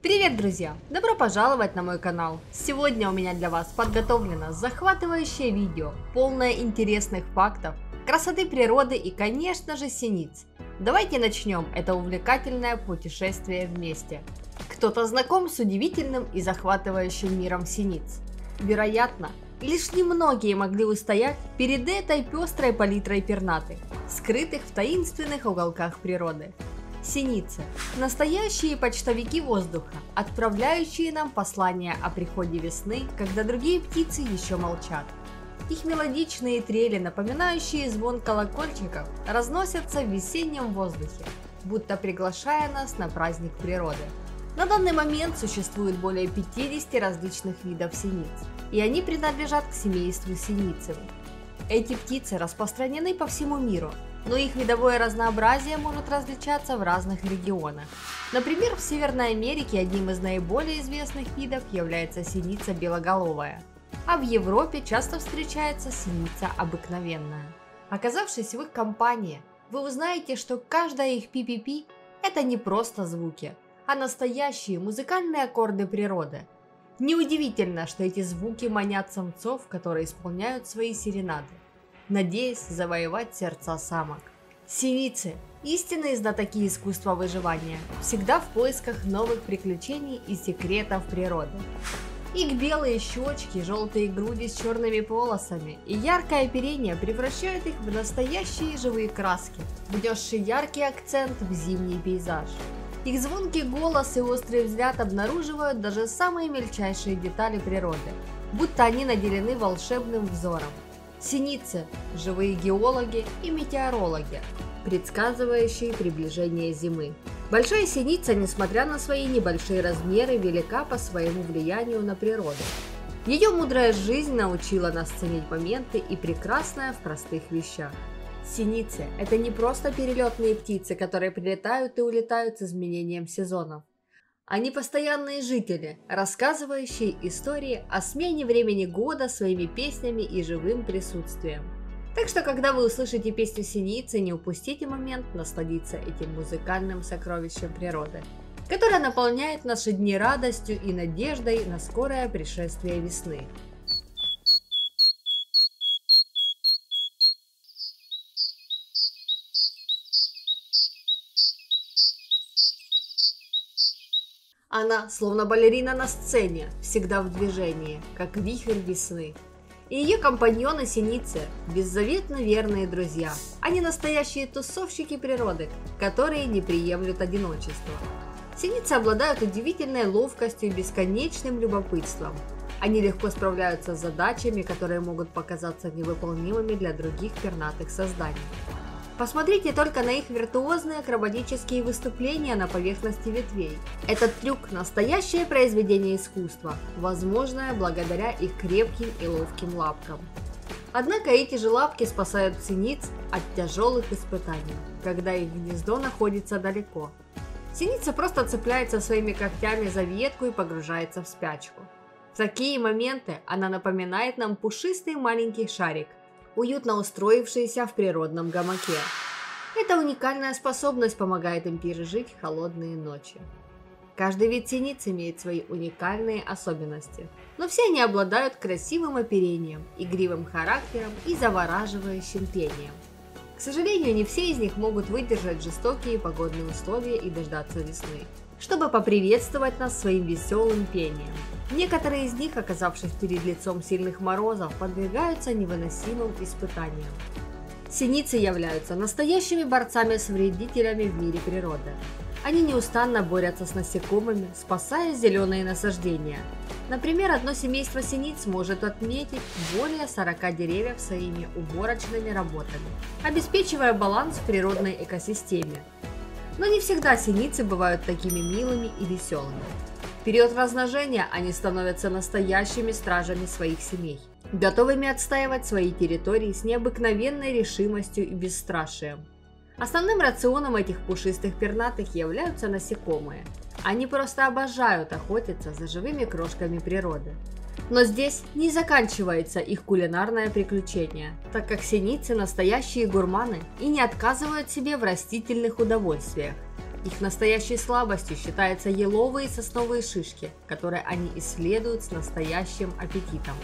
Привет, друзья! Добро пожаловать на мой канал! Сегодня у меня для вас подготовлено захватывающее видео, полное интересных фактов, красоты природы и, конечно же, синиц. Давайте начнем это увлекательное путешествие вместе. Кто-то знаком с удивительным и захватывающим миром синиц? Вероятно, лишь немногие могли устоять перед этой пестрой палитрой пернатых, скрытых в таинственных уголках природы. Синицы – настоящие почтовики воздуха, отправляющие нам послания о приходе весны, когда другие птицы еще молчат. Их мелодичные трели, напоминающие звон колокольчиков, разносятся в весеннем воздухе, будто приглашая нас на праздник природы. На данный момент существует более 50 различных видов синиц, и они принадлежат к семейству синицевых. Эти птицы распространены по всему миру, но их видовое разнообразие может различаться в разных регионах. Например, в Северной Америке одним из наиболее известных видов является синица белоголовая, а в Европе часто встречается синица обыкновенная. Оказавшись в их компании, вы узнаете, что каждая их пи-пи-пи – это не просто звуки, а настоящие музыкальные аккорды природы. Неудивительно, что эти звуки манят самцов, которые исполняют свои серенады, надеясь завоевать сердца самок. Синицы – истинные знатоки искусства выживания, всегда в поисках новых приключений и секретов природы. Их белые щечки, желтые груди с черными полосами и яркое оперение превращают их в настоящие живые краски, внесшие яркий акцент в зимний пейзаж. Их звонкий голос и острый взгляд обнаруживают даже самые мельчайшие детали природы, будто они наделены волшебным взором. Синицы – живые геологи и метеорологи, предсказывающие приближение зимы. Большая синица, несмотря на свои небольшие размеры, велика по своему влиянию на природу. Ее мудрая жизнь научила нас ценить моменты и прекрасное в простых вещах. Синицы – это не просто перелетные птицы, которые прилетают и улетают с изменением сезонов. Они постоянные жители, рассказывающие истории о смене времени года своими песнями и живым присутствием. Так что, когда вы услышите песню синицы, не упустите момент насладиться этим музыкальным сокровищем природы, которое наполняет наши дни радостью и надеждой на скорое пришествие весны. Она, словно балерина на сцене, всегда в движении, как вихрь весны. И ее компаньоны синицы – беззаветно верные друзья. Они настоящие тусовщики природы, которые не приемлют одиночество. Синицы обладают удивительной ловкостью и бесконечным любопытством. Они легко справляются с задачами, которые могут показаться невыполнимыми для других пернатых созданий. Посмотрите только на их виртуозные акробатические выступления на поверхности ветвей. Этот трюк – настоящее произведение искусства, возможное благодаря их крепким и ловким лапкам. Однако эти же лапки спасают синиц от тяжелых испытаний, когда их гнездо находится далеко. Синица просто цепляется своими когтями за ветку и погружается в спячку. В такие моменты она напоминает нам пушистый маленький шарик, уютно устроившиеся в природном гамаке. Эта уникальная способность помогает им пережить холодные ночи. Каждый вид синиц имеет свои уникальные особенности, но все они обладают красивым оперением, игривым характером и завораживающим пением. К сожалению, не все из них могут выдержать жестокие погодные условия и дождаться весны, чтобы поприветствовать нас своим веселым пением. Некоторые из них, оказавшись перед лицом сильных морозов, подвергаются невыносимым испытаниям. Синицы являются настоящими борцами с вредителями в мире природы. Они неустанно борются с насекомыми, спасая зеленые насаждения. Например, одно семейство синиц может отметить более 40 деревьев своими уборочными работами, обеспечивая баланс в природной экосистеме. Но не всегда синицы бывают такими милыми и веселыми. В период размножения они становятся настоящими стражами своих семей, готовыми отстаивать свои территории с необыкновенной решимостью и бесстрашием. Основным рационом этих пушистых пернатых являются насекомые. Они просто обожают охотиться за живыми крошками природы. Но здесь не заканчивается их кулинарное приключение, так как синицы настоящие гурманы и не отказывают себе в растительных удовольствиях. Их настоящей слабостью считаются еловые и сосновые шишки, которые они исследуют с настоящим аппетитом.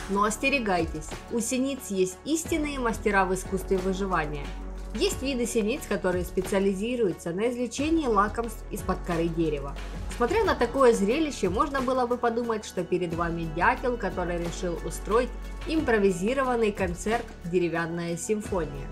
Но остерегайтесь, у синиц есть истинные мастера в искусстве выживания. Есть виды синиц, которые специализируются на извлечении лакомств из-под коры дерева. Смотря на такое зрелище, можно было бы подумать, что перед вами дятел, который решил устроить импровизированный концерт «Деревянная симфония».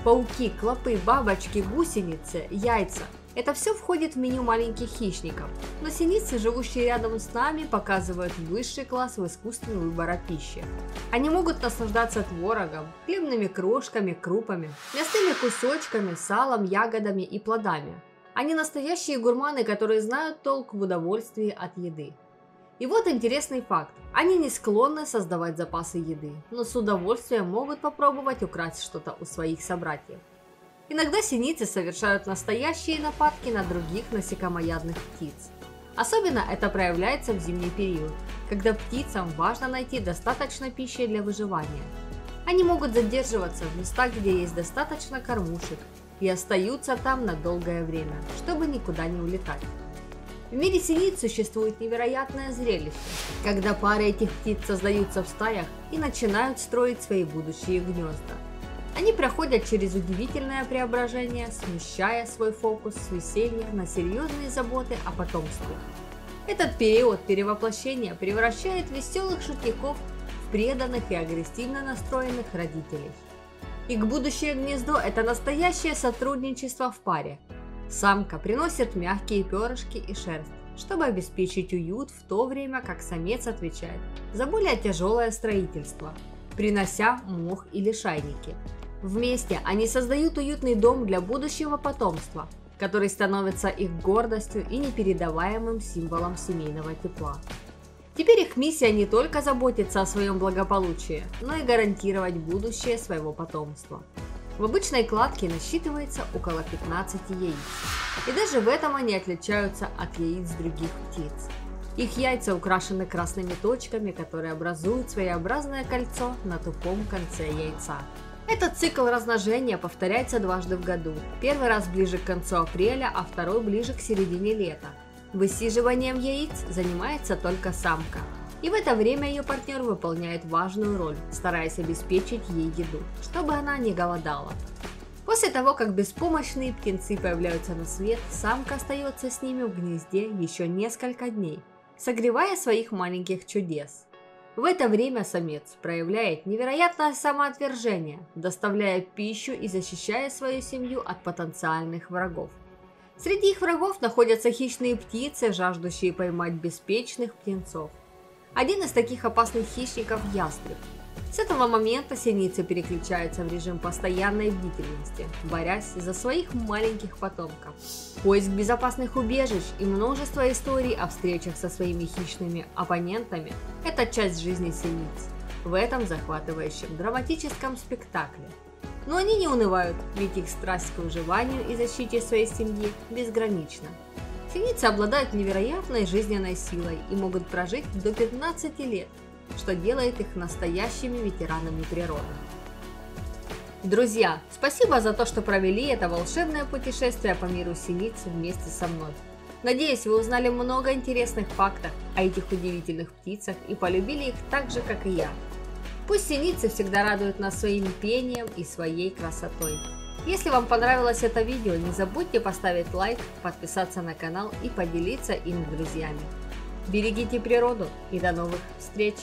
Пауки, клопы, бабочки, гусеницы, яйца – это все входит в меню маленьких хищников, но синицы, живущие рядом с нами, показывают высший класс в искусстве выбора пищи. Они могут наслаждаться творогом, хлебными крошками, крупами, мясными кусочками, салом, ягодами и плодами. Они настоящие гурманы, которые знают толк в удовольствии от еды. И вот интересный факт. Они не склонны создавать запасы еды, но с удовольствием могут попробовать украсть что-то у своих собратьев. Иногда синицы совершают настоящие нападки на других насекомоядных птиц. Особенно это проявляется в зимний период, когда птицам важно найти достаточно пищи для выживания. Они могут задерживаться в местах, где есть достаточно кормушек, и остаются там на долгое время, чтобы никуда не улетать. В мире синиц существует невероятное зрелище, когда пары этих птиц создаются в стаях и начинают строить свои будущие гнезда. Они проходят через удивительное преображение, смещая свой фокус с веселья на серьезные заботы о потомстве. Этот период перевоплощения превращает веселых шутников в преданных и агрессивно настроенных родителей. Их будущее гнездо – это настоящее сотрудничество в паре. Самка приносит мягкие перышки и шерсть, чтобы обеспечить уют, в то время как самец отвечает за более тяжелое строительство, принося мох или шайники. Вместе они создают уютный дом для будущего потомства, который становится их гордостью и непередаваемым символом семейного тепла. Теперь их миссия не только заботиться о своем благополучии, но и гарантировать будущее своего потомства. В обычной кладке насчитывается около 15 яиц, и даже в этом они отличаются от яиц других птиц. Их яйца украшены красными точками, которые образуют своеобразное кольцо на тупом конце яйца. Этот цикл размножения повторяется дважды в году. Первый раз ближе к концу апреля, а второй ближе к середине лета. Высиживанием яиц занимается только самка. И в это время ее партнер выполняет важную роль, стараясь обеспечить ей еду, чтобы она не голодала. После того, как беспомощные птенцы появляются на свет, самка остается с ними в гнезде еще несколько дней, согревая своих маленьких чудес. В это время самец проявляет невероятное самоотвержение, доставляя пищу и защищая свою семью от потенциальных врагов. Среди их врагов находятся хищные птицы, жаждущие поймать беспечных птенцов. Один из таких опасных хищников – ястреб. С этого момента синицы переключаются в режим постоянной бдительности, борясь за своих маленьких потомков. Поиск безопасных убежищ и множество историй о встречах со своими хищными оппонентами – это часть жизни синиц в этом захватывающем драматическом спектакле. Но они не унывают, ведь их страсть к выживанию и защите своей семьи безгранична. Синицы обладают невероятной жизненной силой и могут прожить до 15 лет, что делает их настоящими ветеранами природы. Друзья, спасибо за то, что провели это волшебное путешествие по миру синиц вместе со мной. Надеюсь, вы узнали много интересных фактов о этих удивительных птицах и полюбили их так же, как и я. Пусть синицы всегда радуют нас своим пением и своей красотой. Если вам понравилось это видео, не забудьте поставить лайк, подписаться на канал и поделиться им с друзьями. Берегите природу и до новых встреч!